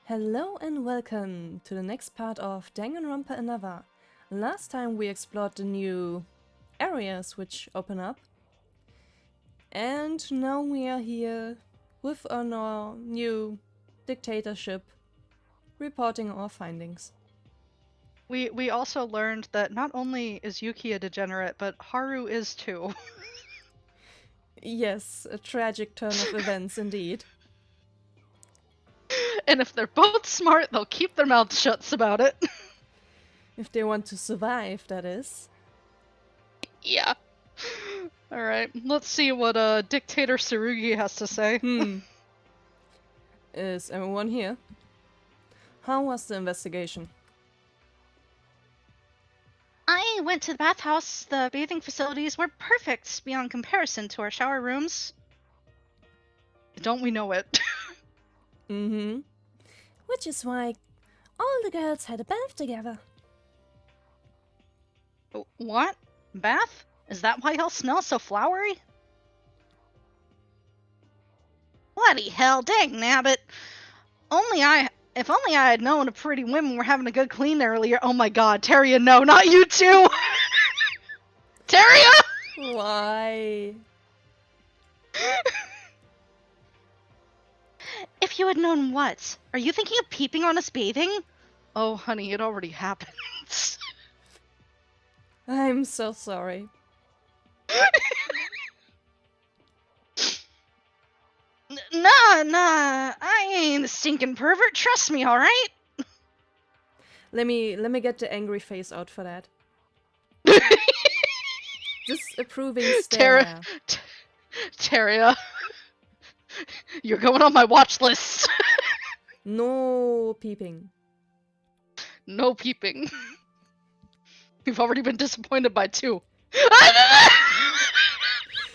Hello and welcome to the next part of Danganronpa Another. Last time we explored the new areas which open up. And now we are here with our new dictatorship, reporting our findings. We also learned that not only is Yuki a degenerate, but Haru is too. Yes, a tragic turn of events indeed. And if they're both smart, they'll keep their mouths shut about it. If they want to survive, that is. Yeah. Alright, let's see what Dictator Tsurugi has to say. Is everyone here? How was the investigation? I went to the bathhouse. The bathing facilities were perfect beyond comparison to our shower rooms. Don't we know it? Mm-hmm. Which is why all the girls had a bath together. What? Bath? Is that why y'all smell so flowery? Bloody hell, dang nabbit. If only I had known the pretty women were having a good clean earlier. Oh my god, Teria, no, not you too! Teria! Why? If you had known what? Are you thinking of peeping on us bathing? Oh, honey, it already happened. I'm so sorry. Nah, I ain't a stinking pervert, trust me, alright? Let me get the angry face out for that. Disapproving stare. Teria, you're going on my watch list. No peeping. No peeping. You've already been disappointed by 2.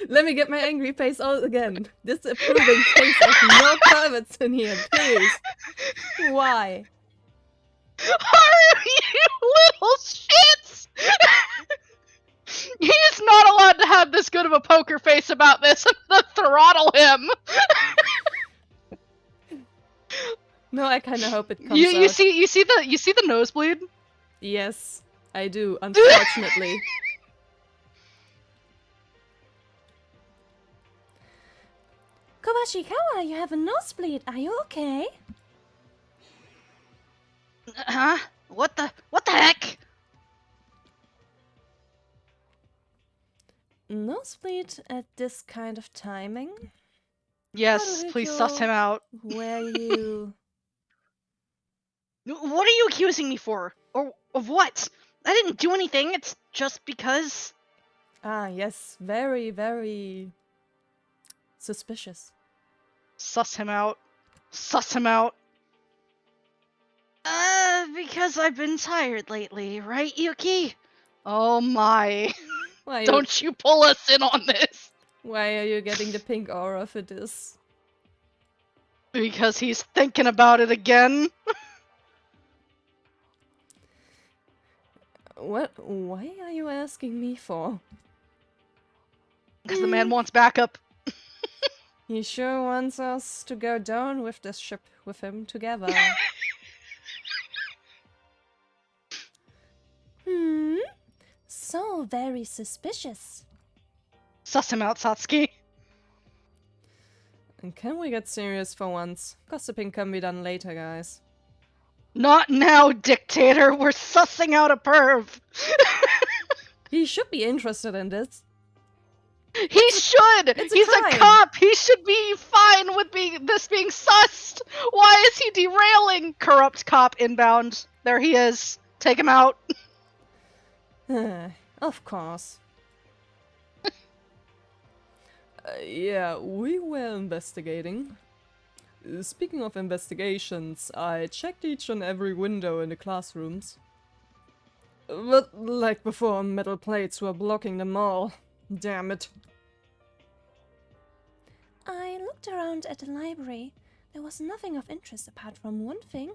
Let me get my angry face out again. Disapproving face of no perverts in here, please. Why? Haru, you little shits! He's not allowed to have this good of a poker face about this. I'm gonna throttle him. No, I kind of hope it comes You out. see the nosebleed? Yes, I do, unfortunately. Kawashikawa, you have a nosebleed. Are you okay? Huh? What the heck? Nosebleed at this kind of timing? Yes, How please did suss him out. Were you... What are you accusing me for? Or of what? I didn't do anything, it's just because... Ah, yes, very, very... suspicious. Suss him out. Suss him out. Because I've been tired lately, right, Yuki? Oh my. Why Don't you pull us in on this. Why are you getting the pink aura for this? Because he's thinking about it again. What? Why are you asking me for? Because the man wants backup. He sure wants us to go down with this ship with him together. So very suspicious. Suss him out, Satsuki. And can we get serious for once? Gossiping can be done later, guys. Not now, dictator. We're sussing out a perv. He should be interested in this. He should! it's a He's crime. a cop! He should be fine with this being sussed! Why is he derailing? Corrupt cop inbound. There he is. Take him out. Of course. Yeah, we were investigating. Speaking of investigations, I checked each and every window in the classrooms. But like before, metal plates were blocking them all. Damn it. I looked around at the library. There was nothing of interest apart from one thing.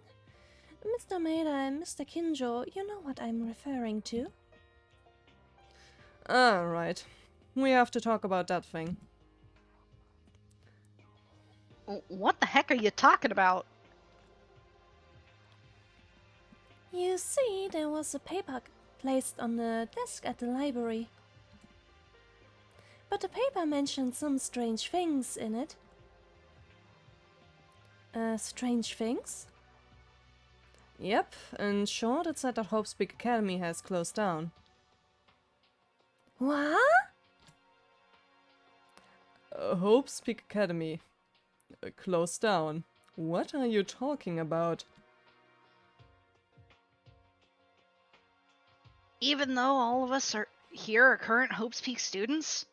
Mr. Maeda and Mr. Kinjo, you know what I'm referring to. Alright. We have to talk about that thing. What the heck are you talking about? You see, there was a paper placed on the desk at the library. But the paper mentioned some strange things in it. Strange things? Yep, in short, it said that Hope Speak Academy has closed down. What? Hope Speak Academy closed down. What are you talking about? Even though all of us here are current Hope's Peak students?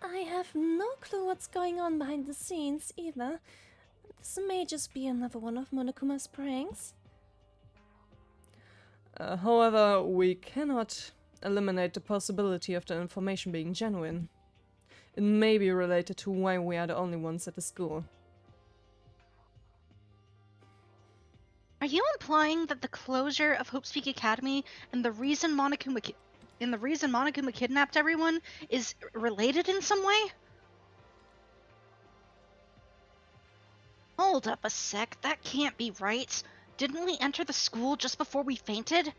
I have no clue what's going on behind the scenes either. This may just be another one of Monokuma's pranks. However, we cannot eliminate the possibility of the information being genuine. It may be related to why we are the only ones at the school. Are you implying that the closure of Hope's Peak Academy and the reason Monokuma kidnapped everyone is related in some way? Hold up a sec, that can't be right. Didn't we enter the school just before we fainted?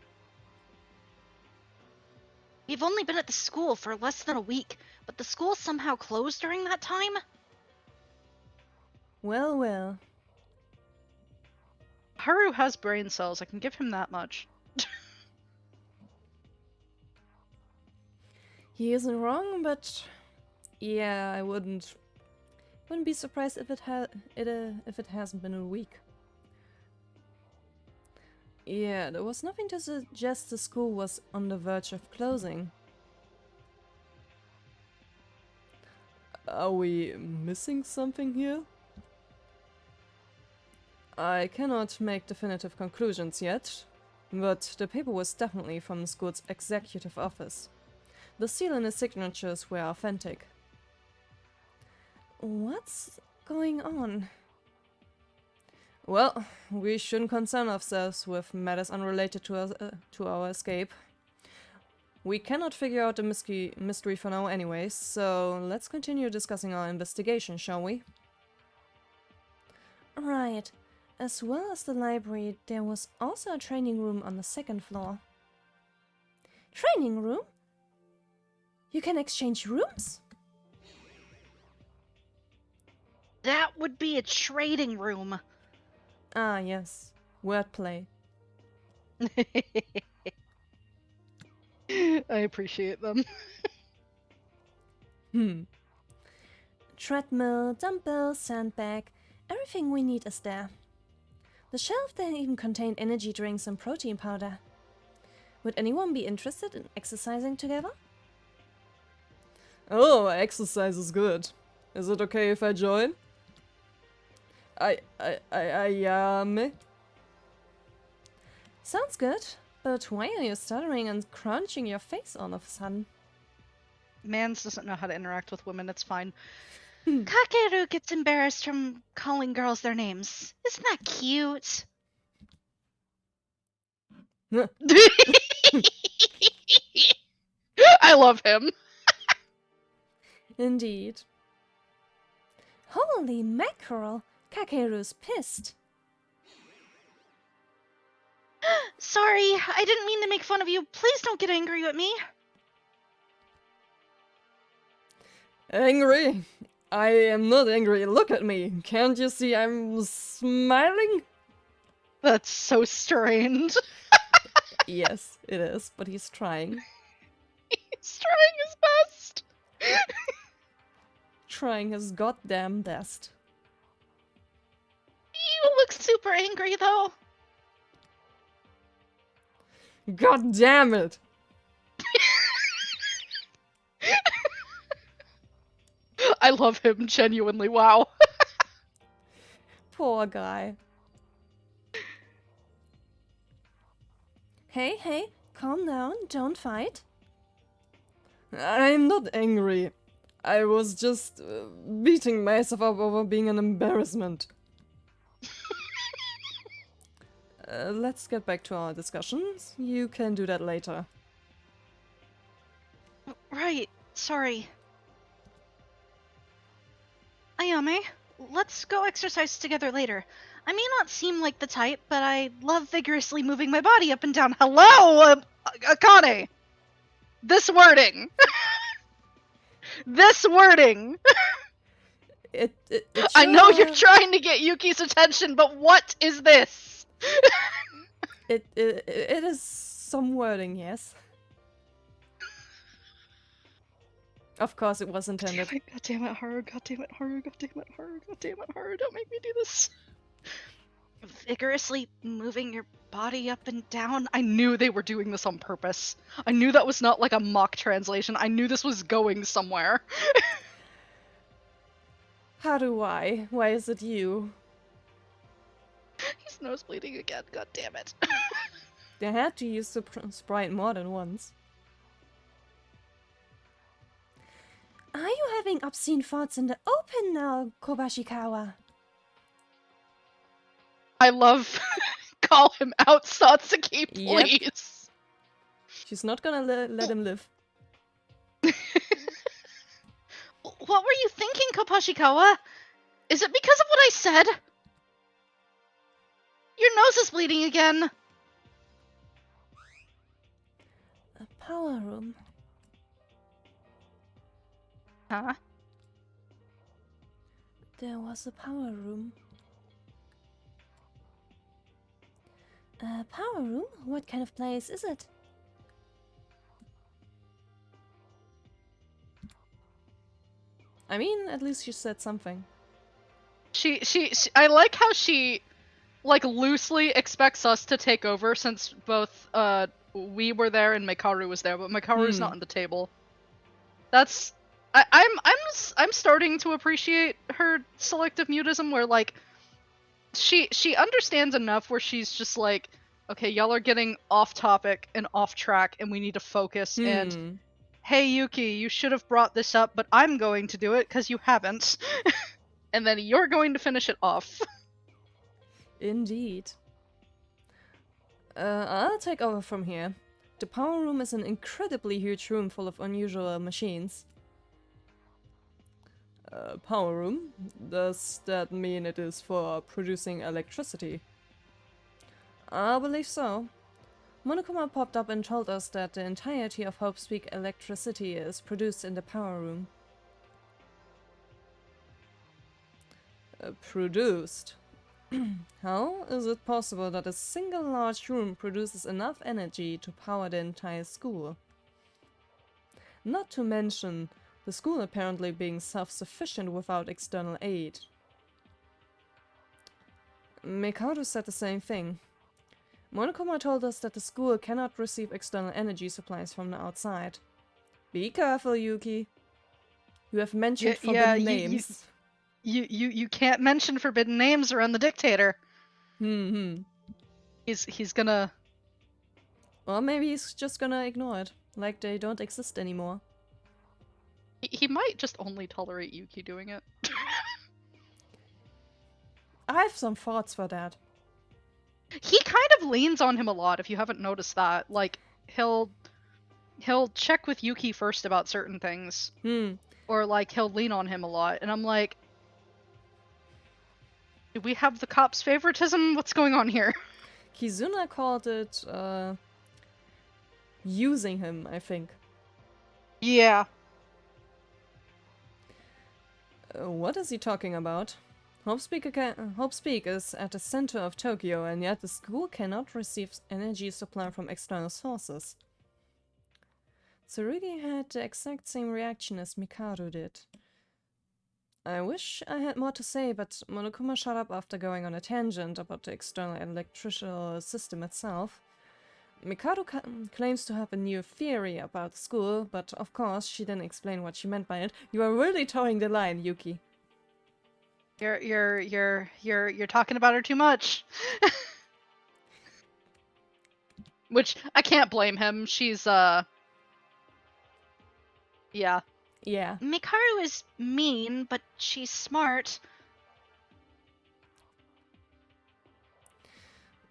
We've only been at the school for less than a week, but the school somehow closed during that time? Well, well. Haru has brain cells, I can give him that much. He isn't wrong, but yeah, I wouldn't be surprised if it hasn't been a week. Yeah, there was nothing to suggest the school was on the verge of closing. Are we missing something here? I cannot make definitive conclusions yet, but the paper was definitely from the school's executive office. The seal and the signatures were authentic. What's going on? Well, we shouldn't concern ourselves with matters unrelated to our escape. We cannot figure out the mystery for now anyways, so let's continue discussing our investigation, shall we? Right. As well as the library, there was also a training room on the second floor. Training room? You can exchange rooms? That would be a trading room. Ah, yes. Wordplay. I appreciate them. Treadmill, dumbbell, sandbag, everything we need is there. The shelf there even contained energy drinks and protein powder. Would anyone be interested in exercising together? Oh, exercise is good. Is it okay if I join? Me? Sounds good, but why are you stuttering and crunching your face all of a sudden? Mans doesn't know how to interact with women, it's fine. Kakeru gets embarrassed from calling girls their names. Isn't that cute? I love him. Indeed. Holy mackerel! Kakeru's pissed. Sorry, I didn't mean to make fun of you. Please don't get angry at me. Angry? I am not angry. Look at me. Can't you see I'm smiling? That's so strange. Yes, it is, but he's trying. He's trying his best. Trying his goddamn best. You look super angry, though. God damn it! I love him, genuinely, wow. Poor guy. Hey, calm down, don't fight. I'm not angry. I was just beating myself up over being an embarrassment. Let's get back to our discussions. You can do that later. Right, sorry. Ayame, let's go exercise together later. I may not seem like the type, but I love vigorously moving my body up and down. Hello, Akane. This wording. This wording. It I know you're sure- trying to get Yuki's attention, but what is this? It is some wording, yes. Of course, it was intended. God damn it, Haru. God damn it, Haru. God damn it, Haru. God damn it, Haru. Don't make me do this. Vigorously moving your body up and down. I knew they were doing this on purpose. I knew that was not like a mock translation. I knew this was going somewhere. How do I? Why is it you? He's nosebleeding again. God damn it. They had to use the sprite more than once. Are you having obscene thoughts in the open now, Kobashikawa? I love call him out, Satsuki, Yep. please. She's not gonna let him live. What were you thinking, Kopashikawa? Is it because of what I said? Your nose is bleeding again. A power room. Huh? There was a power room. A power room? What kind of place is it? I mean, at least she said something. She I like how she like loosely expects us to take over since both we were there and Mikaru was there, but Mikaru's not on the table. That's I'm starting to appreciate her selective mutism where like she understands enough where she's just like, okay, y'all are getting off topic and off track and we need to focus and hey Yuki, you should have brought this up, but I'm going to do it because you haven't. And then you're going to finish it off. Indeed. I'll take over from here. The power room is an incredibly huge room full of unusual machines. Power room? Does that mean it is for producing electricity? I believe so. Monokuma popped up and told us that the entirety of Hope's Peak electricity is produced in the power room. Produced? How is it possible that a single large room produces enough energy to power the entire school? Not to mention the school apparently being self-sufficient without external aid. Mikado said the same thing. Monokuma told us that the school cannot receive external energy supplies from the outside. Be careful, Yuki. You have mentioned forbidden names. You can't mention forbidden names around the dictator. He's gonna... Or maybe he's just gonna ignore it, like they don't exist anymore. He might just only tolerate Yuki doing it. I have some thoughts for that. He kind of leans on him a lot, if you haven't noticed that. Like, he'll check with Yuki first about certain things. Or, like, he'll lean on him a lot. And I'm like, do we have the cop's favoritism? What's going on here? Kizuna called it, using him, I think. Yeah. What is he talking about? Hope Speak is at the center of Tokyo, and yet the school cannot receive energy supply from external sources. Tsurugi had the exact same reaction as Mikado did. I wish I had more to say, but Monokuma shut up after going on a tangent about the external electrical system itself. Mikado claims to have a new theory about the school, but of course she didn't explain what she meant by it. You are really towing the line, Yuki. You're talking about her too much. Which I can't blame him. She's yeah. Yeah. Mikaru is mean, but she's smart.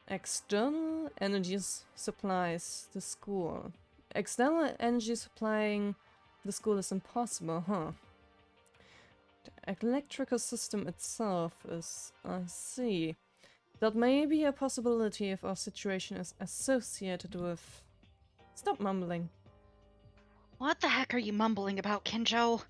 External energy supplies the school. External energy supplying the school is impossible, huh? electrical system itself is... I see. That may be a possibility if our situation is associated with... Stop mumbling. What the heck are you mumbling about, Kinjo?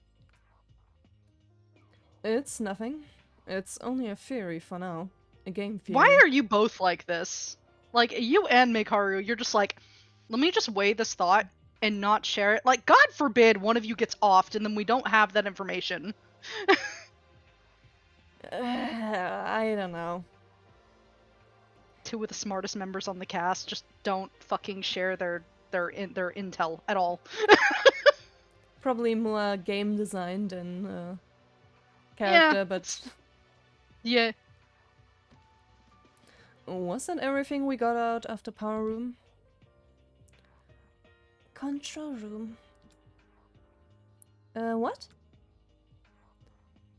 It's nothing. It's only a theory for now. A game theory. Why are you both like this? Like, you and Mikaru, you're just like, let me just weigh this thought and not share it. Like, God forbid one of you gets offed and then we don't have that information. I don't know. Two of the smartest members on the cast just don't fucking share their intel at all. Probably more game design than character, Yeah. but... Yeah. Was that everything we got out of the power room? Control room. What?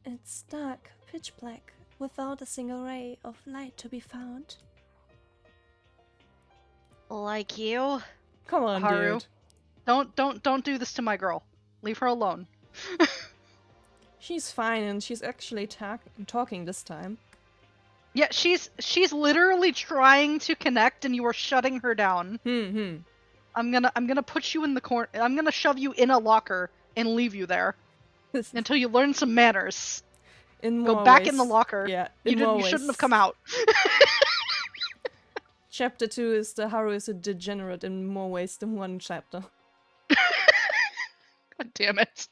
It's dark, pitch black, without a single ray of light to be found. Like you? Come on, Haru. dude. Don't do this to my girl. Leave her alone. She's fine and she's actually talking this time. Yeah, she's literally trying to connect and you are shutting her down. I'm gonna put you in the corner. I'm gonna shove you in a locker and leave you there until you learn some manners. Go back in the locker. Yeah, You shouldn't have come out. Chapter 2 is the Haru is a degenerate in more ways than one chapter. God damn it.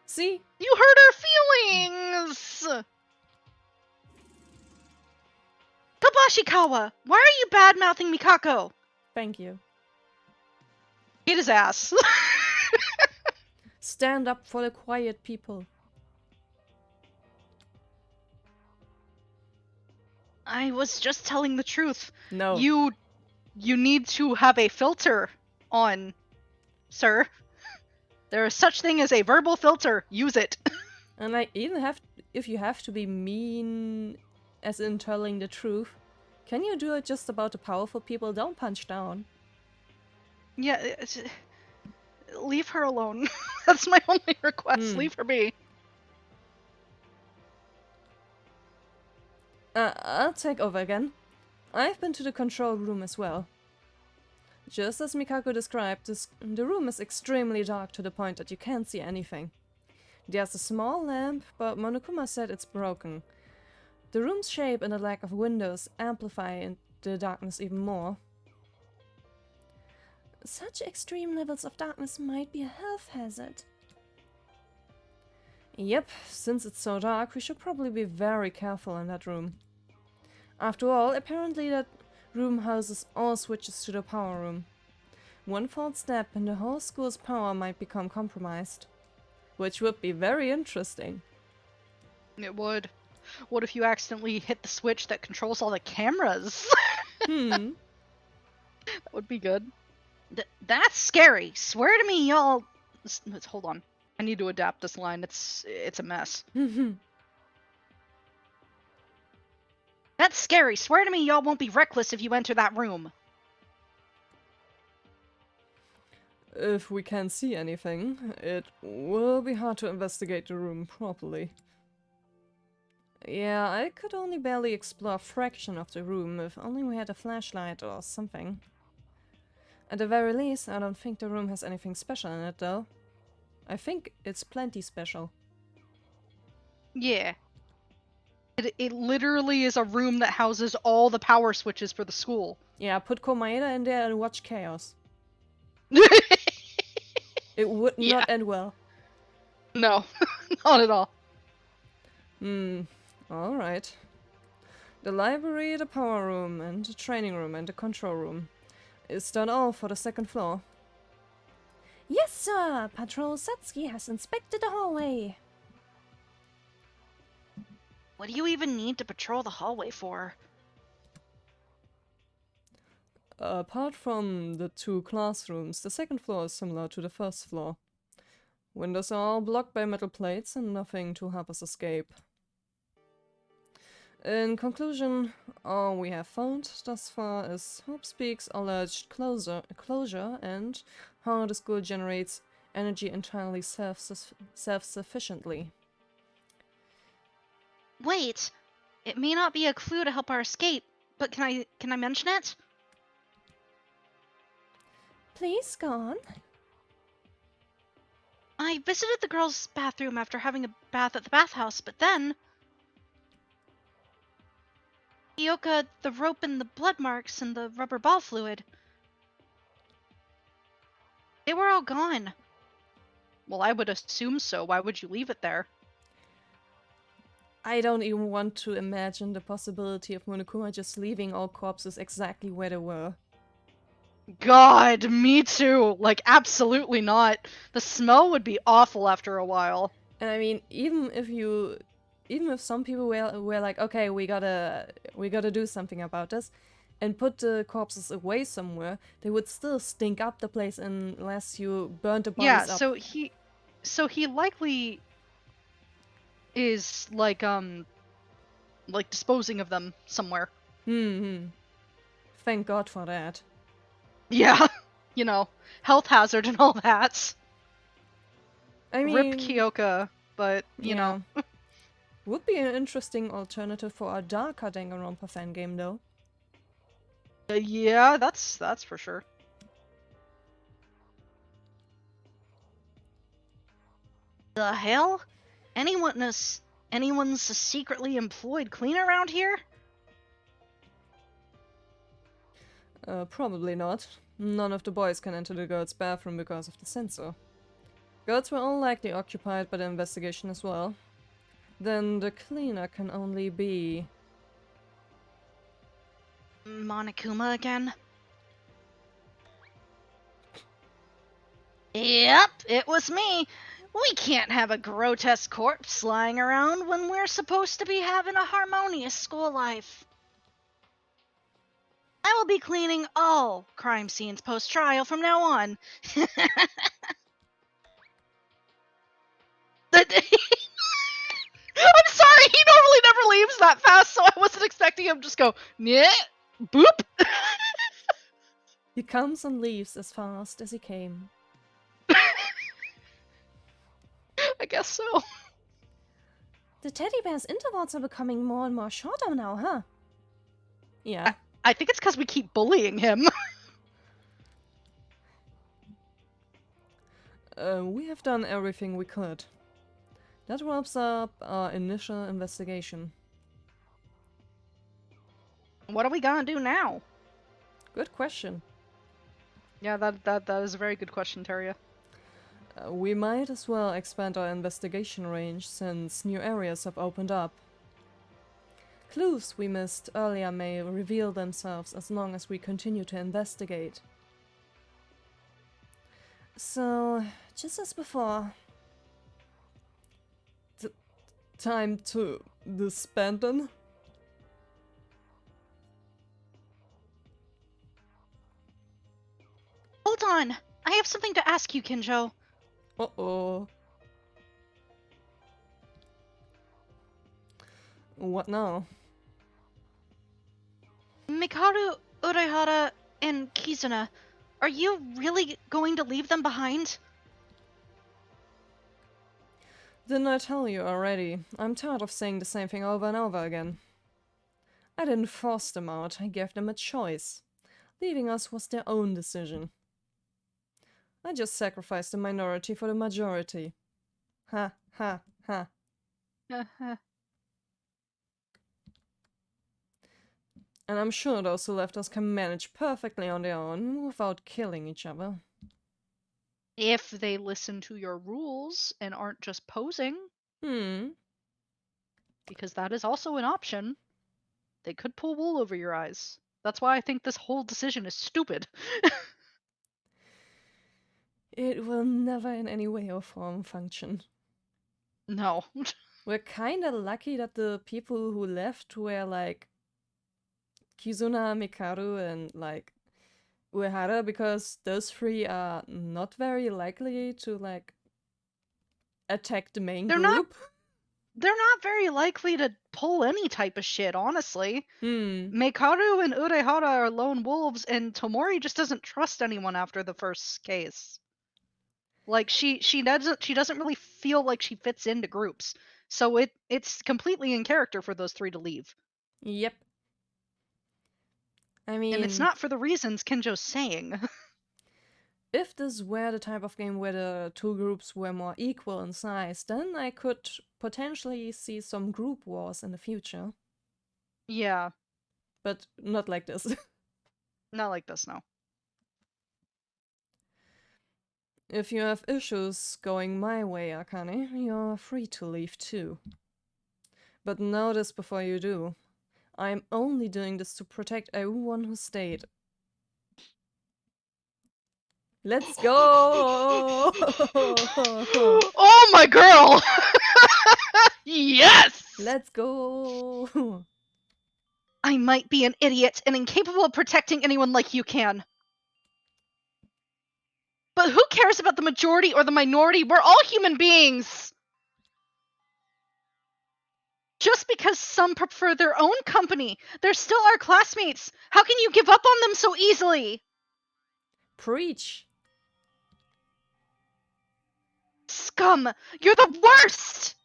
See? You hurt her feelings! Kabashikawa! Why are you bad-mouthing Mikako? Thank you. Eat his ass. Stand up for the quiet people. I was just telling the truth. No. You need to have a filter on, sir. There is such thing as a verbal filter. Use it. And I even have, if you have to be mean, as in telling the truth, can you do it just about the powerful people? Don't punch down. Yeah, leave her alone. That's my only request. Leave her be. I'll take over again. I've been to the control room as well. Just as Mikako described, the room is extremely dark to the point that you can't see anything. There's a small lamp, but Monokuma said it's broken. The room's shape and the lack of windows amplify the darkness even more. Such extreme levels of darkness might be a health hazard. Yep, since it's so dark, we should probably be very careful in that room. After all, apparently that room houses all switches to the power room. One false step and the whole school's power might become compromised. Which would be very interesting. It would. What if you accidentally hit the switch that controls all the cameras? That would be good. That's scary. Swear to me, y'all. Hold on. I need to adapt this line. It's a mess. That's scary. Swear to me, y'all won't be reckless if you enter that room. If we can't see anything, it will be hard to investigate the room properly. Yeah, I could only barely explore a fraction of the room if only we had a flashlight or something. At the very least, I don't think the room has anything special in it, though. I think it's plenty special. Yeah. It literally is a room that houses all the power switches for the school. Yeah, put Komaeda in there and watch chaos. It would not end well. No, not at all. Alright. The library, the power room, and the training room, and the control room. Is that all for the second floor? Yes, sir! Patrol Satsuki has inspected the hallway. What do you even need to patrol the hallway for? Apart from the two classrooms, the second floor is similar to the first floor. Windows are all blocked by metal plates and nothing to help us escape. In conclusion, all we have found thus far is Hope Speak's alleged closure and how the school generates energy entirely self-sufficiently. Wait, it may not be a clue to help our escape, but can I mention it? Please, go on. I visited the girls' bathroom after having a bath at the bathhouse, but then Kyoka, the rope and the blood marks and the rubber ball fluid. They were all gone. Well, I would assume so. Why would you leave it there? I don't even want to imagine the possibility of Monokuma just leaving all corpses exactly where they were. God, me too. Like, absolutely not. The smell would be awful after a while. And I mean, even if some people were like, okay, we gotta do something about this, and put the corpses away somewhere, they would still stink up the place unless you burnt the bodies Yeah, up. so he likely is like disposing of them somewhere. Thank God for that. Yeah, you know, health hazard and all that. I mean, Rip Kyoka, but you yeah. know. Would be an interesting alternative for a darker Danganronpa fan game, though. Yeah, that's for sure. The hell? Anyone's a secretly employed cleaner around here? Probably not. None of the boys can enter the girls' bathroom because of the sensor. Girls were all likely occupied by the investigation as well. Then the cleaner can only be... Monokuma again? Yep, it was me. We can't have a grotesque corpse lying around when we're supposed to be having a harmonious school life. I will be cleaning all crime scenes post-trial from now on. I'm sorry, he normally never leaves that fast, so I wasn't expecting him to just go, yeah, boop. He comes and leaves as fast as he came. I guess so. The teddy bear's intervals are becoming more and more shorter now, huh? Yeah. I think it's because we keep bullying him. We have done everything we could. That wraps up our initial investigation. What are we gonna do now? Good question. Yeah, that is a very good question, Teria. We might as well expand our investigation range since new areas have opened up. Clues we missed earlier may reveal themselves as long as we continue to investigate. So, just as before. Time to disband them? Hold on, I have something to ask you, Kinjo. Uh-oh. What now? Mikaru, Urehara, and Kizuna, are you really going to leave them behind? Didn't I tell you already? I'm tired of saying the same thing over and over again. I didn't force them out, I gave them a choice. Leaving us was their own decision. I just sacrificed the minority for the majority. Ha, ha, ha. And I'm sure those who left us can manage perfectly on their own without killing each other. If they listen to your rules and aren't just posing. Because that is also an option. They could pull wool over your eyes. That's why I think this whole decision is stupid. It will never in any way or form function. No. We're kinda lucky that the people who left were like Kizuna, Mikaru, and like Uehara, because those three are not very likely to like attack the main group. They're not very likely to pull any type of shit, honestly. Mekaru and Urehara are lone wolves, and Tomori just doesn't trust anyone after the first case. Like she doesn't really feel like she fits into groups. So it's completely in character for those three to leave. Yep. I And it's mean, not for the reasons Kinjo's saying. if this were the type of game where the two groups were more equal in size, then I could potentially see some group wars in the future. Yeah, But not like this. not like this, no. If you have issues going my way, Akane, you're free to leave too. But know this before you do. I'm only doing this to protect everyone who stayed. Let's go! Oh my girl! Yes! Let's go! I might be an idiot and incapable of protecting anyone like you can. But who cares about the majority or the minority? We're all human beings! Just because some prefer their own company, they're still our classmates. How can you give up on them so easily? Preach! Scum! You're the worst!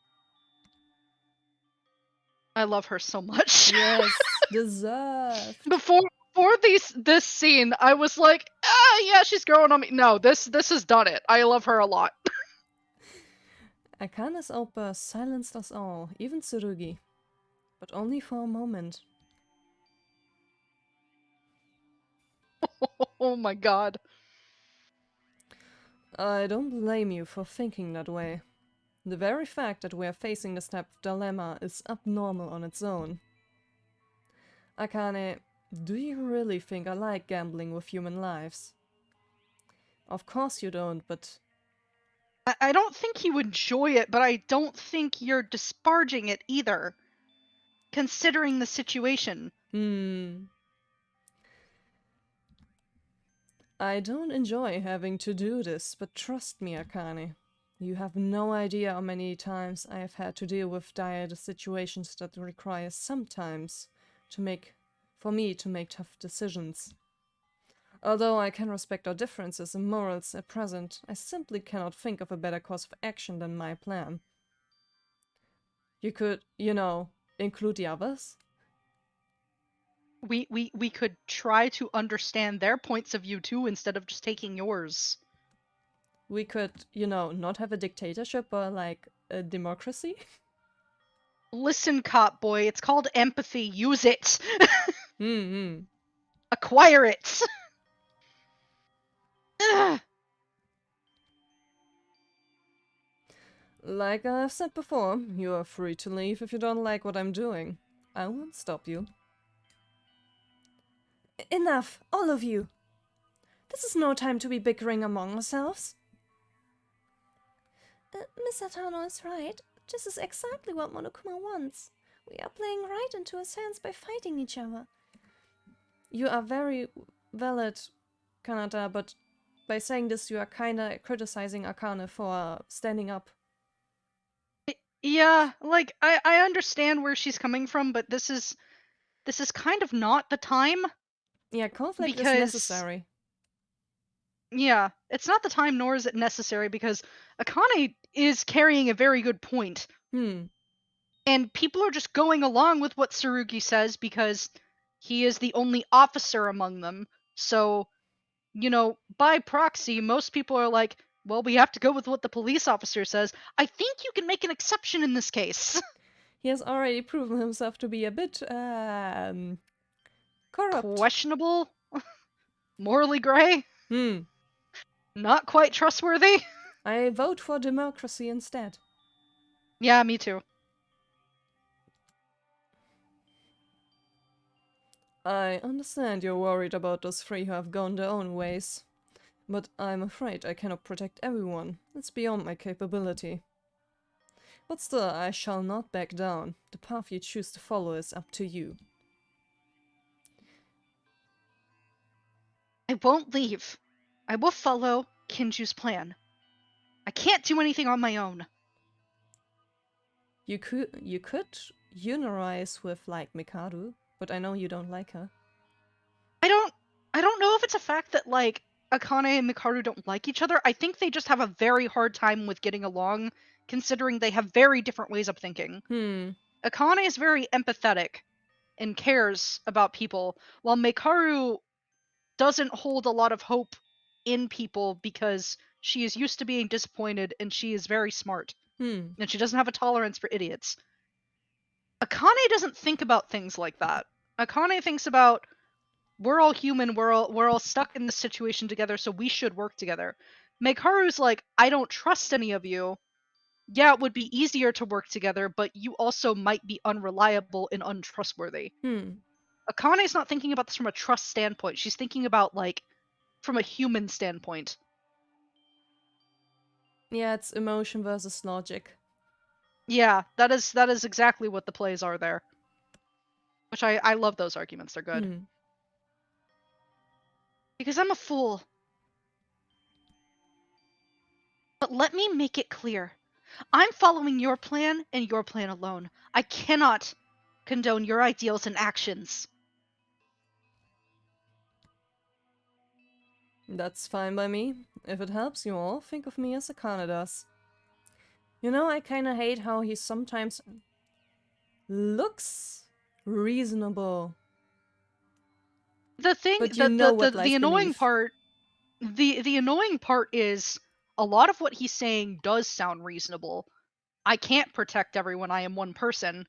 I love her so much. Yes, deserved. Before this scene, I was like, yeah, she's growing on me. No, this has done it. I love her a lot. Akane's outburst silenced us all, even Tsurugi. But only for a moment. Oh my god. I don't blame you for thinking that way. The very fact that we are facing this type of dilemma is abnormal on its own. Akane, do you really think I like gambling with human lives? Of course you don't, but I don't think you enjoy it, but I don't think you're disparaging it either. Considering the situation. I don't enjoy having to do this, but trust me, Akane. You have no idea how many times I have had to deal with dire situations that require sometimes for me to make tough decisions. Although I can respect our differences in morals at present, I simply cannot think of a better course of action than my plan. You could, include the others? We could try to understand their points of view too instead of just taking yours. We could, not have a dictatorship or like a democracy? Listen, cop boy, it's called empathy. Use it. Hmm. Acquire it. Ugh. Like I've said before, you are free to leave if you don't like what I'm doing. I won't stop you. Enough, all of you! This is no time to be bickering among ourselves. Miss Atano is right. This is exactly what Monokuma wants. We are playing right into his hands by fighting each other. You are very valid, Kanata, but by saying this you are kinda criticizing Akane for standing up. Yeah, like I understand where she's coming from, but this is kind of not the time. Yeah, conflict is Because necessary. yeah, it's not the time nor is it necessary because Akane is carrying a very good point. And people are just going along with what Tsurugi says because he is the only officer among them. So, by proxy, most people are like, well, we have to go with what the police officer says. I think you can make an exception in this case. He has already proven himself to be a bit, corrupt. Questionable? Morally gray? Not quite trustworthy? I vote for democracy instead. Yeah, me too. I understand you're worried about those three who have gone their own ways. But I'm afraid I cannot protect everyone. It's beyond my capability. But still, I shall not back down. The path you choose to follow is up to you. I won't leave. I will follow Kinju's plan. I can't do anything on my own. You could unionize with, like, Mikado, but I know you don't like her. I don't know if it's a fact that, like, Akane and Mikaru don't like each other. I think they just have a very hard time with getting along, considering they have very different ways of thinking. Akane is very empathetic and cares about people, while Mikaru doesn't hold a lot of hope in people because she is used to being disappointed and she is very smart. And she doesn't have a tolerance for idiots. Akane doesn't think about things like that. Akane thinks about, we're all human, we're all stuck in this situation together, so we should work together. Mekaru's like, I don't trust any of you. Yeah, it would be easier to work together, but you also might be unreliable and untrustworthy. Akane's not thinking about this from a trust standpoint. She's thinking about, like, from a human standpoint. Yeah, it's emotion versus logic. Yeah, that is exactly what the plays are there. Which I love those arguments, they're good. Because I'm a fool. But let me make it clear. I'm following your plan and your plan alone. I cannot condone your ideals and actions. That's fine by me. If it helps you all, think of me as Akane does. You know, I kinda hate how he sometimes looks reasonable. The thing, but you know what lies the annoying beneath. part, the annoying part is a lot of what he's saying does sound reasonable. I can't protect everyone. I am one person.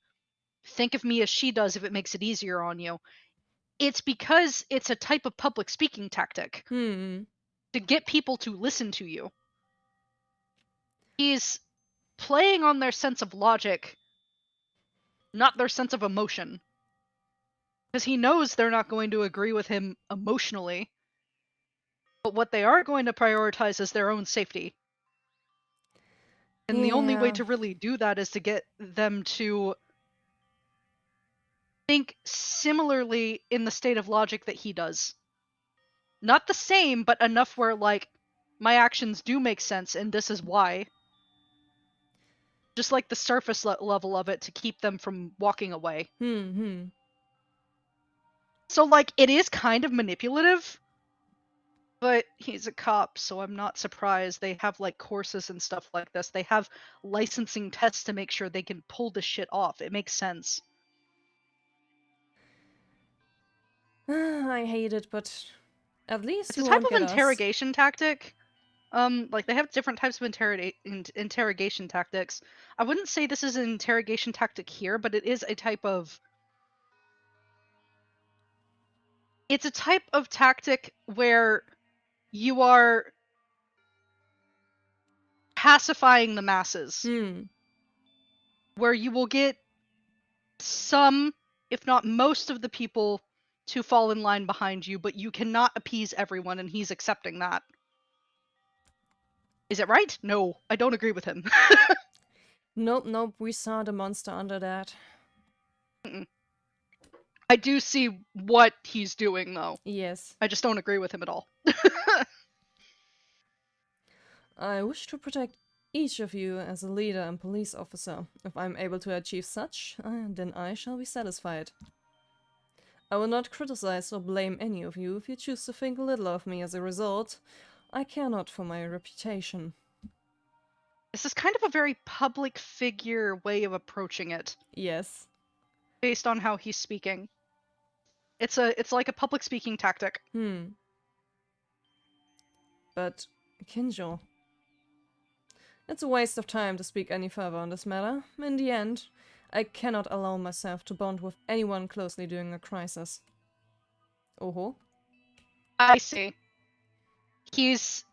Think of me as she does if it makes it easier on you. It's because it's a type of public speaking tactic to get people to listen to you. He's playing on their sense of logic, not their sense of emotion. Because he knows they're not going to agree with him emotionally. But what they are going to prioritize is their own safety. And the only way to really do that is to get them to think similarly in the state of logic that he does. Not the same, but enough where, like, my actions do make sense and this is why. Just like the surface level of it to keep them from walking away. So, like, it is kind of manipulative, but he's a cop, so I'm not surprised. They have, like, courses and stuff like this. They have licensing tests to make sure they can pull this shit off. It makes sense. I hate it, but at least It's he a type won't of get us. interrogation tactic. Like, they have different types of interrogation tactics. I wouldn't say this is an interrogation tactic here, but it is a type of... It's a type of tactic where you are pacifying the masses. Where you will get some, if not most of the people to fall in line behind you, but you cannot appease everyone, and he's accepting that. Is it right? No, I don't agree with him. Nope, we saw the monster under that. I do see what he's doing, though. Yes. I just don't agree with him at all. I wish to protect each of you as a leader and police officer. If I'm able to achieve such, then I shall be satisfied. I will not criticize or blame any of you if you choose to think little of me as a result. I care not for my reputation. This is kind of a very public figure way of approaching it. Yes. Based on how he's speaking. It's like a public speaking tactic. But, Kinjo, it's a waste of time to speak any further on this matter. In the end, I cannot allow myself to bond with anyone closely during a crisis. Oh. I see. He's...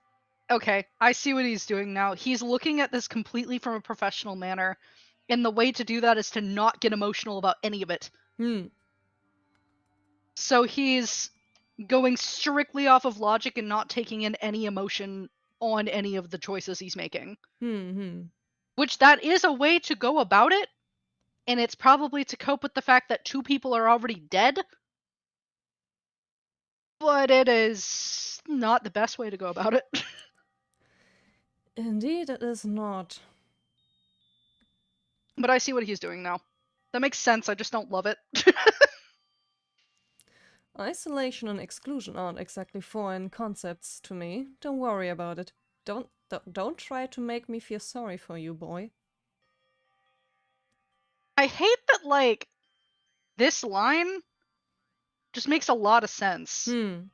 Okay, I see what he's doing now. He's looking at this completely from a professional manner, and the way to do that is to not get emotional about any of it. So he's going strictly off of logic and not taking in any emotion on any of the choices he's making. Which that is a way to go about it, and it's probably to cope with the fact that 2 people are already dead. But it is not the best way to go about it. Indeed, it is not. But I see what he's doing now. That makes sense, I just don't love it. Isolation and exclusion aren't exactly foreign concepts to me. Don't worry about it. Don't try to make me feel sorry for you, boy. I hate that, like, this line just makes a lot of sense. And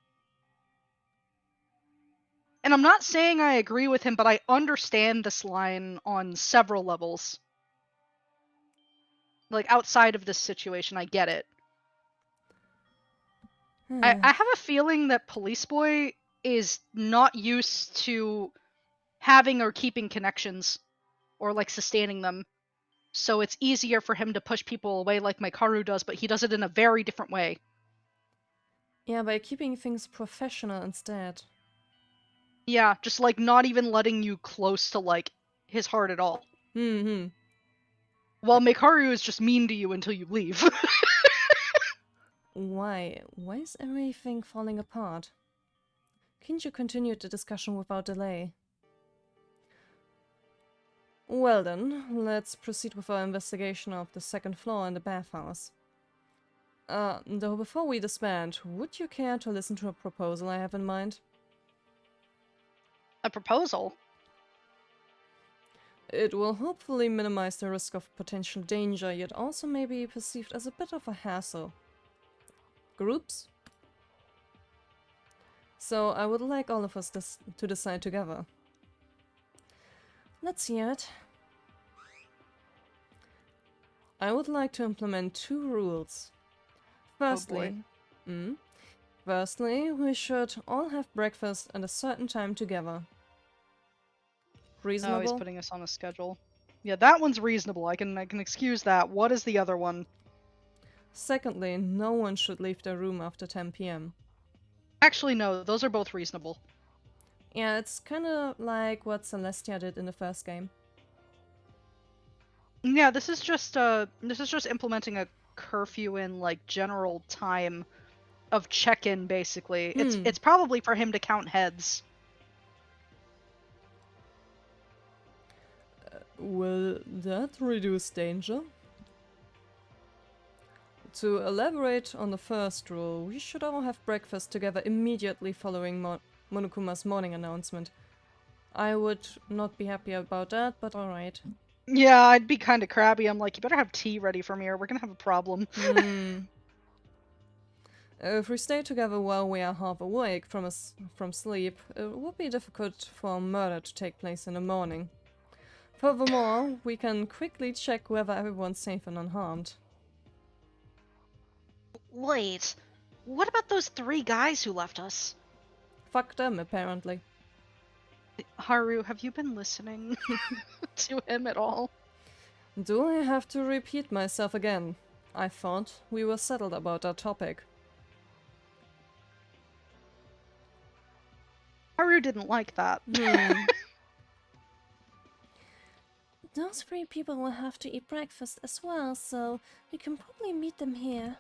I'm not saying I agree with him, but I understand this line on several levels. Like, outside of this situation, I get it. I have a feeling that Police Boy is not used to having or keeping connections, or, like, sustaining them. So it's easier for him to push people away like Haru does, but he does it in a very different way. Yeah, by keeping things professional instead. Yeah, just, like, not even letting you close to, like, his heart at all. While Haru is just mean to you until you leave. Why? Why is everything falling apart? Can't you continue the discussion without delay? Well then, let's proceed with our investigation of the second floor and the bathhouse. Though before we disband, would you care to listen to a proposal I have in mind? A proposal? It will hopefully minimize the risk of potential danger, yet also may be perceived as a bit of a hassle. Groups? So I would like all of us to decide together. Let's hear it. I would like to implement 2 rules. Firstly, Firstly, we should all have breakfast at a certain time together. Reasonable? Oh, he's putting us on a schedule. Yeah, that one's reasonable. I can excuse that. What is the other one? Secondly, no one should leave their room after 10 p.m. Actually, no. Those are both reasonable. Yeah, it's kind of like what Celestia did in the first game. Yeah, this is just implementing a curfew in, like, general time of check-in, basically. It's probably for him to count heads. Will that reduce danger? To elaborate on the first rule, we should all have breakfast together immediately following Monokuma's morning announcement. I would not be happy about that, but alright. Yeah, I'd be kind of crabby. I'm like, you better have tea ready for me or we're gonna have a problem. If we stay together while we are half awake from sleep, it would be difficult for a murder to take place in the morning. Furthermore, we can quickly check whether everyone's safe and unharmed. Wait, what about those 3 guys who left us? Fuck them, apparently. Haru, have you been listening to him at all? Do I have to repeat myself again? I thought we were settled about that topic. Haru didn't like that. Those 3 people will have to eat breakfast as well, so we can probably meet them here.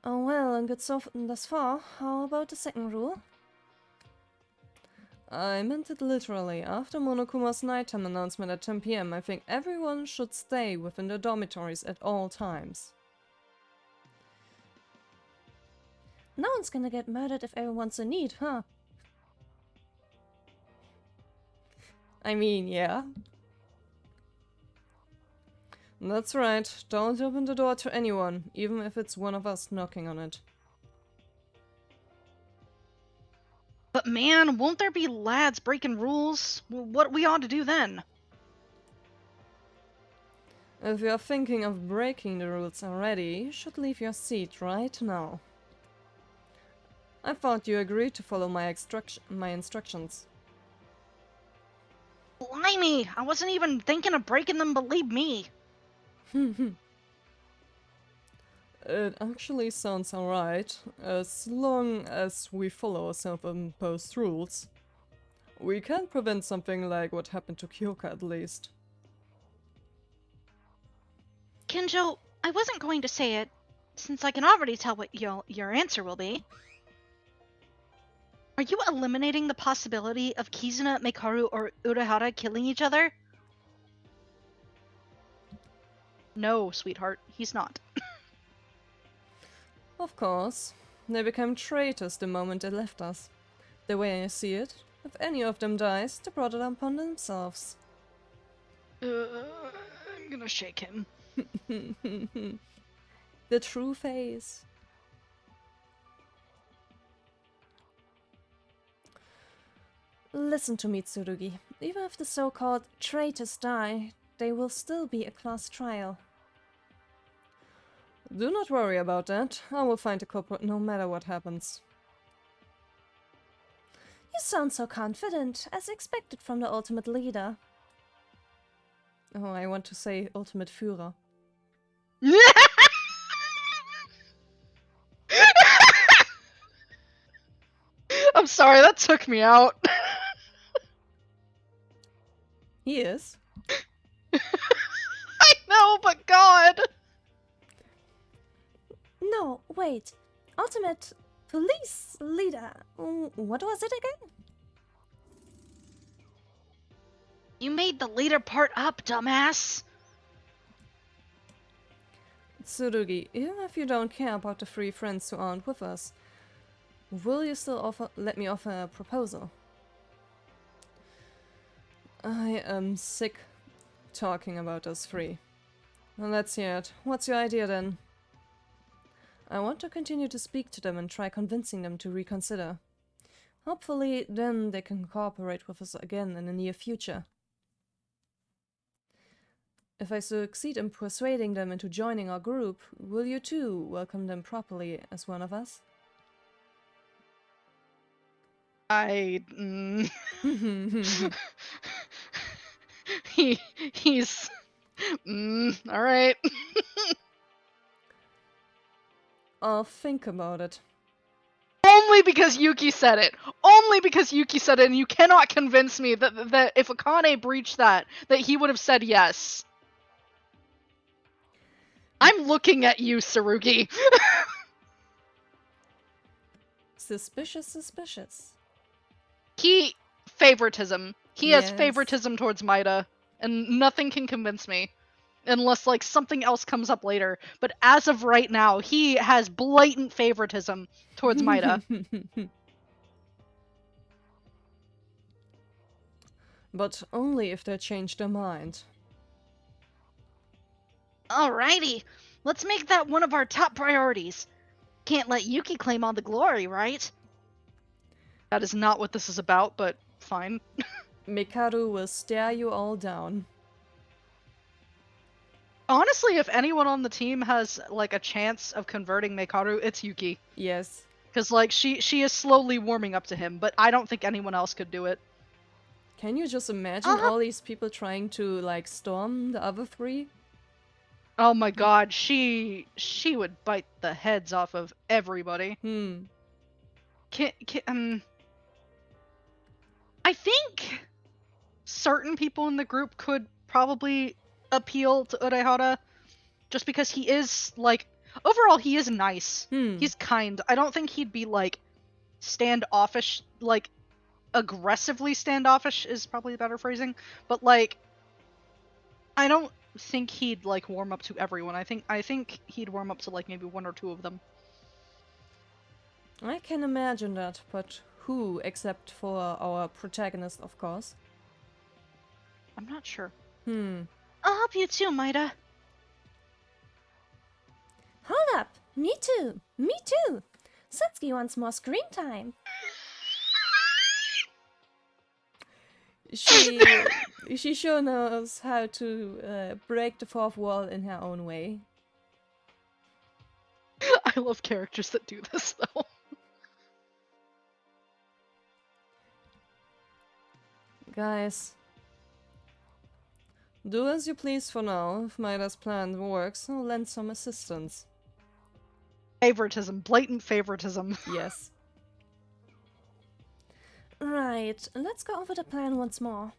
Oh well, and good thus far. How about the second rule? I meant it literally. After Monokuma's nighttime announcement at 10 p.m, I think everyone should stay within their dormitories at all times. No one's gonna get murdered if everyone's in need, huh? I mean, yeah. That's right. Don't open the door to anyone, even if it's one of us knocking on it. But man, won't there be lads breaking rules? What we ought to do then? If you're thinking of breaking the rules already, you should leave your seat right now. I thought you agreed to follow my instructions. Blimey, I wasn't even thinking of breaking them, believe me. It actually sounds alright, as long as we follow self-imposed rules. We can prevent something like what happened to Kyoka at least. Kinjo, I wasn't going to say it, since I can already tell what your answer will be. Are you eliminating the possibility of Kizuna, Mekaru, or Urahara killing each other? No, sweetheart, he's not. Of course. They became traitors the moment they left us. The way I see it, if any of them dies, they brought it upon themselves. I'm gonna shake him. The true face. Listen to me, Tsurugi. Even if the so-called traitors die, they will still be a class trial. Do not worry about that. I will find a culprit no matter what happens. You sound so confident, as expected from the ultimate leader. Oh, I want to say ultimate Führer. I'm sorry, that took me out. He is. I know, but God! No, wait. Ultimate police leader. What was it again? You made the leader part up, dumbass. Tsurugi, even if you don't care about the 3 friends who aren't with us, will you still let me offer a proposal? I am sick talking about those 3. Well, let's hear it. What's your idea then? I want to continue to speak to them and try convincing them to reconsider. Hopefully, then they can cooperate with us again in the near future. If I succeed in persuading them into joining our group, will you too welcome them properly as one of us? He's alright. I'll think about it. Only because Yuki said it. Only because Yuki said it, and you cannot convince me that if Akane breached that he would have said yes. I'm looking at you, Tsurugi. Suspicious, suspicious. Favoritism. He Yes. has favoritism towards Maida, and nothing can convince me. Unless, like, something else comes up later. But as of right now, he has blatant favoritism towards Maida. But only if they change their mind. Alrighty, let's make that one of our top priorities. Can't let Yuki claim all the glory, right? That is not what this is about, but fine. Mikaru will stare you all down. Honestly, if anyone on the team has, like, a chance of converting Mekaru, it's Yuki. Yes. Because, like, she is slowly warming up to him, but I don't think anyone else could do it. Can you just imagine all these people trying to, like, storm the other 3? Oh my god, she would bite the heads off of everybody. I think certain people in the group could probably appeal to Urehara, just because he is, like, overall he is nice. He's kind. I don't think he'd be, like, standoffish, like, aggressively standoffish is probably a better phrasing, but, like, I don't think he'd, like, warm up to everyone. I think he'd warm up to, like, maybe 1 or 2 of them. I can imagine that, but who except for our protagonist, of course? I'm not sure. I'll help you too, Maida. Hold up! Me too! Me too! Satsuki wants more screen time. She sure knows how to break the 4th wall in her own way. I love characters that do this, though. Guys, do as you please for now. If Maida's plan works, I'll lend some assistance. Favoritism. Blatant favoritism. Yes. Right, let's go over the plan once more.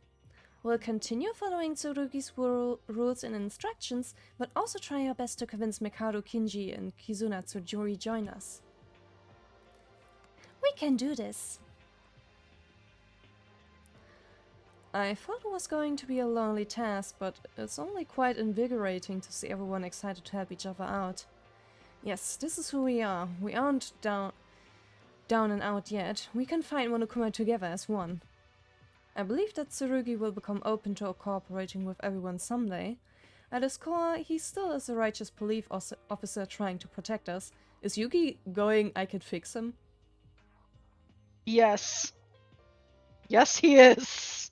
We'll continue following Tsurugi's rules and instructions, but also try our best to convince Mikaru, Kinji, and Kizuna to rejoin us. We can do this. I thought it was going to be a lonely task, but it's only quite invigorating to see everyone excited to help each other out. Yes, this is who we are. We aren't down and out yet. We can find Monokuma together as one. I believe that Tsurugi will become open to cooperating with everyone someday. At his core, he still is a righteous police officer trying to protect us. Is Yuki going, I can fix him? Yes. Yes, he is.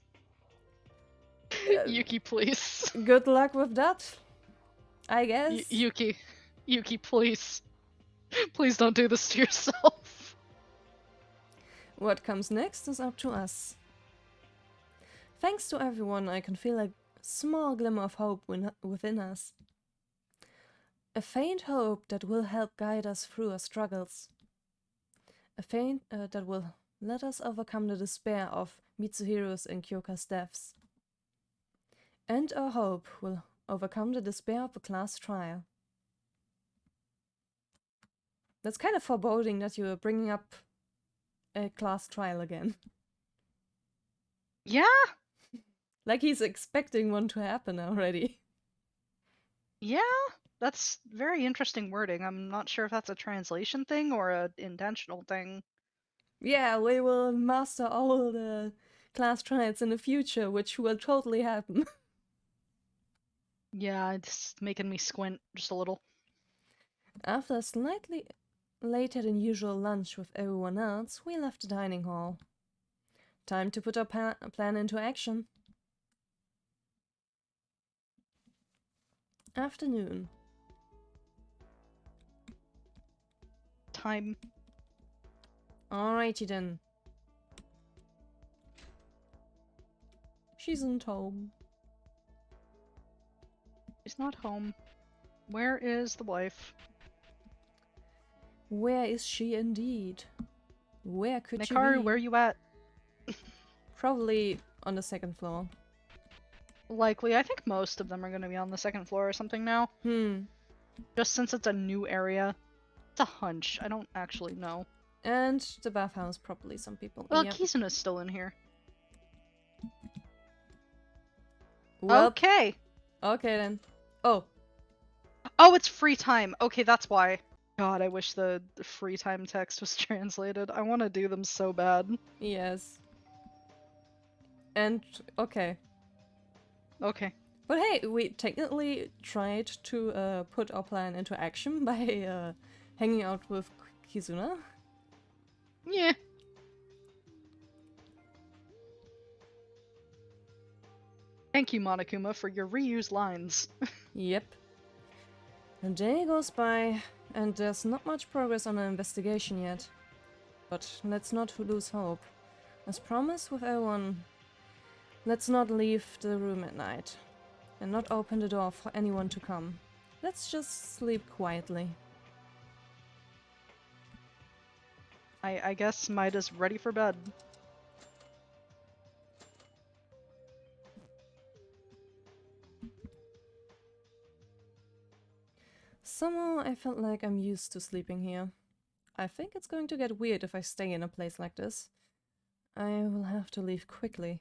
Yuki, please. Good luck with that, I guess. Yuki, please. Please don't do this to yourself. What comes next is up to us. Thanks to everyone, I can feel a small glimmer of hope within us. A faint hope that will help guide us through our struggles. A faint that will let us overcome the despair of Mitsuhiro's and Kyoka's deaths. And our hope will overcome the despair of a class trial. That's kind of foreboding that you are bringing up a class trial again. Yeah? Like he's expecting one to happen already. Yeah? That's very interesting wording. I'm not sure if that's a translation thing or an intentional thing. Yeah, we will master all the class trials in the future, which will totally happen. Yeah, it's making me squint just a little. After a slightly later than usual lunch with everyone else, we left the dining hall. Time to put our plan into action. Afternoon. Time. Alrighty then. She's not home. She's not home. Where is the wife? Where is she indeed? Where could she Mikaru, be? where you at? Probably on the second floor. Likely. I think most of them are going to be on the second floor or something now. Just since it's a new area. It's a hunch. I don't actually know. And the bathhouse, probably some people. Well, Yep. Kizuna's still in here. Well, okay. Okay then. Oh. Oh, it's free time. Okay, that's why. God, I wish the free time text was translated. I want to do them so bad. Yes. And okay. Okay. But hey, we technically tried to put our plan into action by hanging out with Kizuna. Yeah. Thank you, Monokuma, for your reused lines. Yep. A day goes by, and there's not much progress on the investigation yet. But let's not lose hope. As promised with everyone, let's not leave the room at night. And not open the door for anyone to come. Let's just sleep quietly. I guess Maida's ready for bed. Somehow I felt like I'm used to sleeping here. I think it's going to get weird if I stay in a place like this. I will have to leave quickly.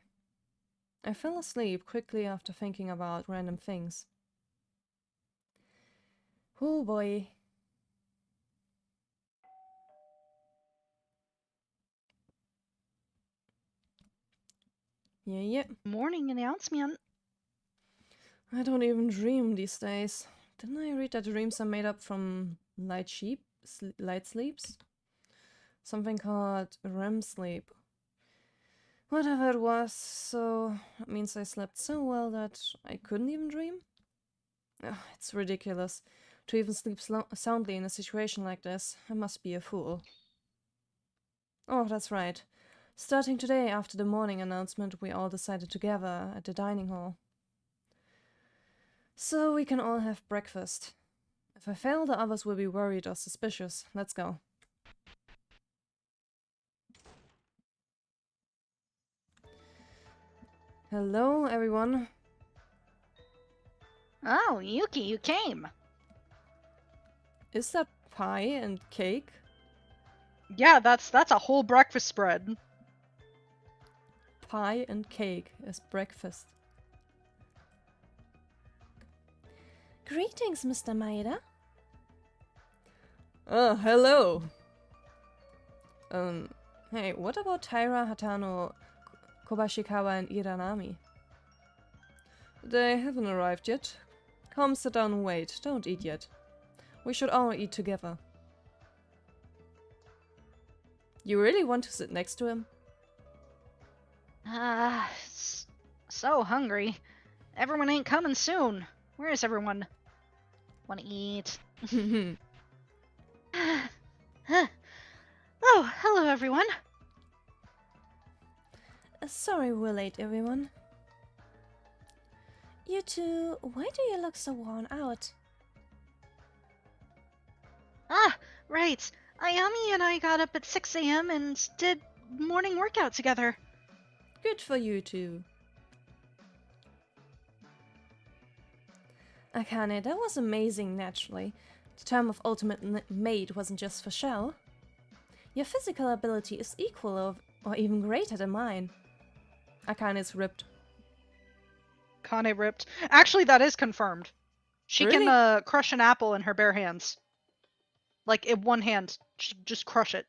I fell asleep quickly after thinking about random things. Oh boy. Yeah. Morning announcement. I don't even dream these days. Didn't I read that dreams are made up from light sleeps? Something called REM sleep. Whatever it was, so that means I slept so well that I couldn't even dream? Ugh, it's ridiculous. To even sleep soundly in a situation like this, I must be a fool. Oh, that's right. Starting today, after the morning announcement, we all decided together at the dining hall. So we can all have breakfast. If I fail, the others will be worried or suspicious. Let's go. Hello, everyone. Oh, Yuki, you came. Is that pie and cake? Yeah, that's a whole breakfast spread. Pie and cake as breakfast. Greetings, Mr. Maeda. Oh, hello. Hey, what about Taira, Hatano, Kobashikawa, and Iranami? They haven't arrived yet. Come, sit down and wait. Don't eat yet. We should all eat together. You really want to sit next to him? So hungry. Everyone ain't coming soon. Where is everyone? Wanna eat? Oh, hello everyone. Sorry we're late, everyone. You two, why do you look so worn out? Ah, right. Ayami and I got up at 6 a.m. and did morning workout together. Good for you two. Akane, that was amazing, naturally. The term of ultimate mate wasn't just for show. Your physical ability is equal or even greater than mine. Akane's ripped. Kane ripped. Actually, that is confirmed. She Really? can crush an apple in her bare hands. Like, in one hand. She just crush it.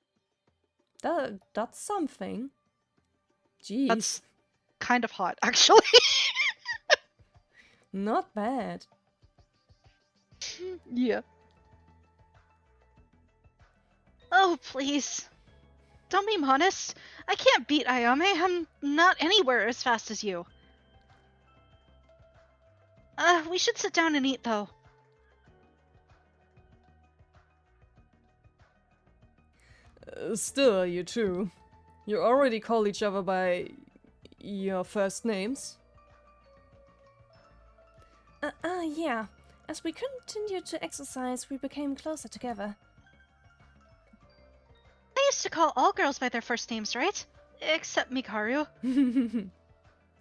That's something. Jeez. That's kind of hot, actually. Not bad. Yeah. Oh, please. Don't be modest. I can't beat Ayame. I'm not anywhere as fast as you. We should sit down and eat, though. Still, you two. You already call each other by your first names? Yeah. As we continued to exercise, we became closer together. I used to call all girls by their first names, right? Except Mikaru. He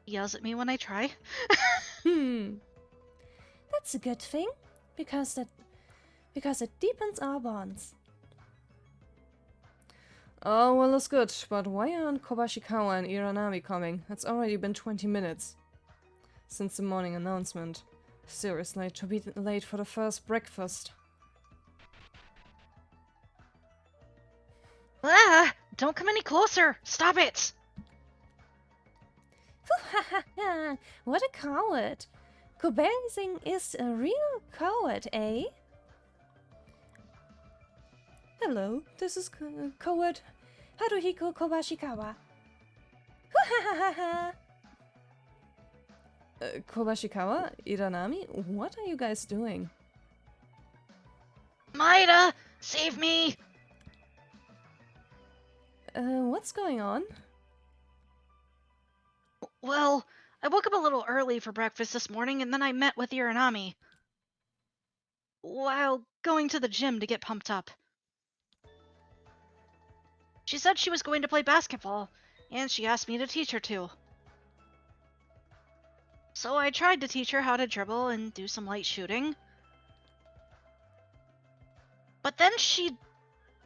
yells at me when I try. That's a good thing, because it deepens our bonds. Oh, well, that's good, but why aren't Kobashikawa and Iranami coming? It's already been 20 minutes since the morning announcement. Seriously, to be late for the first breakfast. Ah! Don't come any closer! Stop it! What a coward! Kobayashi is a real coward, eh? Hello, this is Coward Haruhiko Kobashikawa. Kobashikawa? Iranami? What are you guys doing? Maida! Save me! What's going on? Well, I woke up a little early for breakfast this morning and then I met with Iranami. While going to the gym to get pumped up. She said she was going to play basketball, and she asked me to teach her to. So I tried to teach her how to dribble and do some light shooting. But then she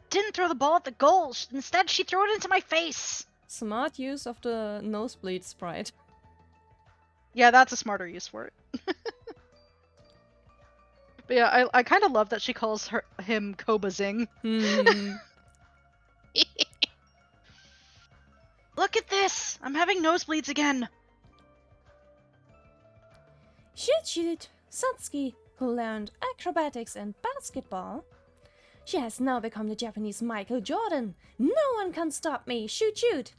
didn't throw the ball at the goal. Instead, she threw it into my face. Smart use of the nosebleed sprite. Yeah, that's a smarter use for it. But yeah, I kind of love that she calls him Kobazing. Look at this! I'm having nosebleeds again. Shoot! Satsuki, who learned acrobatics and basketball. She has now become the Japanese Michael Jordan. No one can stop me. Shoot!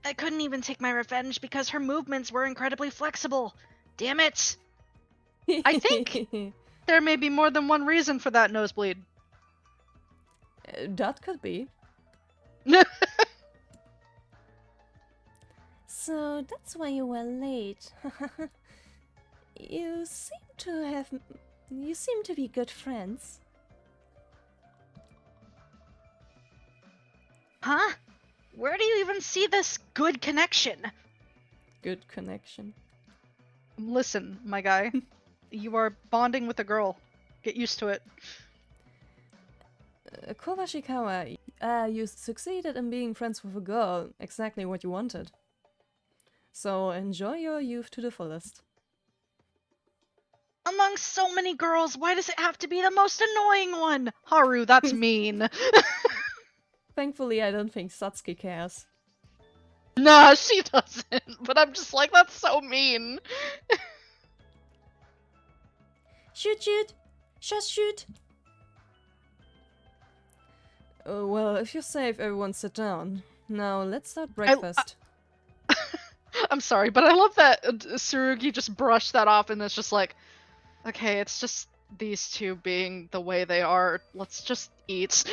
I couldn't even take my revenge because her movements were incredibly flexible. Damn it! I think there may be more than one reason for that nosebleed. That could be. So that's why you were late. You seem to be good friends. Huh? Where do you even see this good connection? Good connection. Listen, my guy. You are bonding with a girl. Get used to it. Kobashikawa, you succeeded in being friends with a girl, exactly what you wanted. So enjoy your youth to the fullest. I'm among so many girls. Why does it have to be the most annoying one? Haru, that's mean. Thankfully, I don't think Satsuki cares. Nah, she doesn't. But I'm just like, that's so mean. Shoot, shoot! Just shoot! Well, if you're safe, everyone sit down. Now, let's start breakfast. I'm sorry, but I love that Tsurugi just brushed that off and it's just like, okay, it's just these two being the way they are. Let's just eat.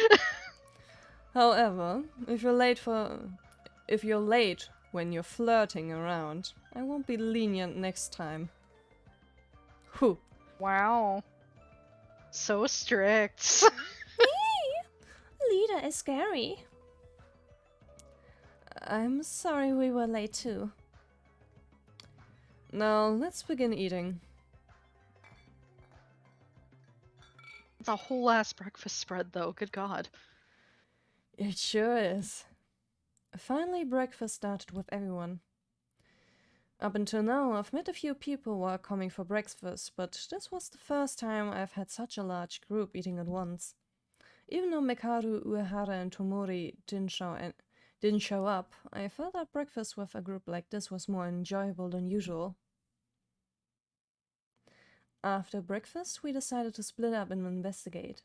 However, if you're late when you're flirting around, I won't be lenient next time. Whew. Wow. So strict. Leader is scary. I'm sorry we were late too. Now, let's begin eating. It's a whole ass breakfast spread though, good god. It sure is. Finally, breakfast started with everyone. Up until now, I've met a few people while coming for breakfast, but this was the first time I've had such a large group eating at once. Even though Mekaru, Uehara, and Tomori didn't show up, I felt that breakfast with a group like this was more enjoyable than usual. After breakfast, we decided to split up and investigate.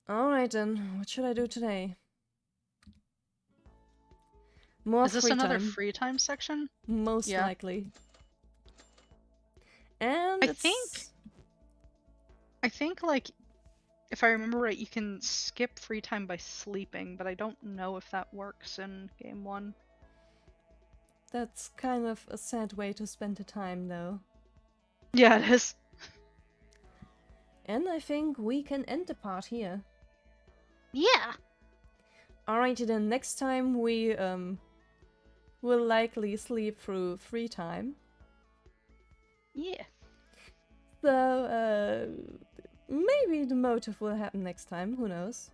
Alright then, what should I do today? More Is this free another time. free time section? Most Yeah. likely. And I think like if I remember right, you can skip free time by sleeping, but I don't know if that works in game 1. that's kind of a sad way to spend the time though. Yeah, it is. And I think we can end the part here. Yeah. Alrighty then, next time we will likely sleep through free time. Yeah. So maybe the motive will happen next time, who knows?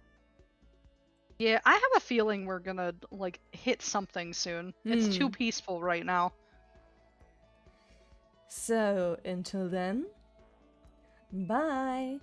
Yeah, I have a feeling we're gonna like hit something soon. It's too peaceful right now. So until then, bye!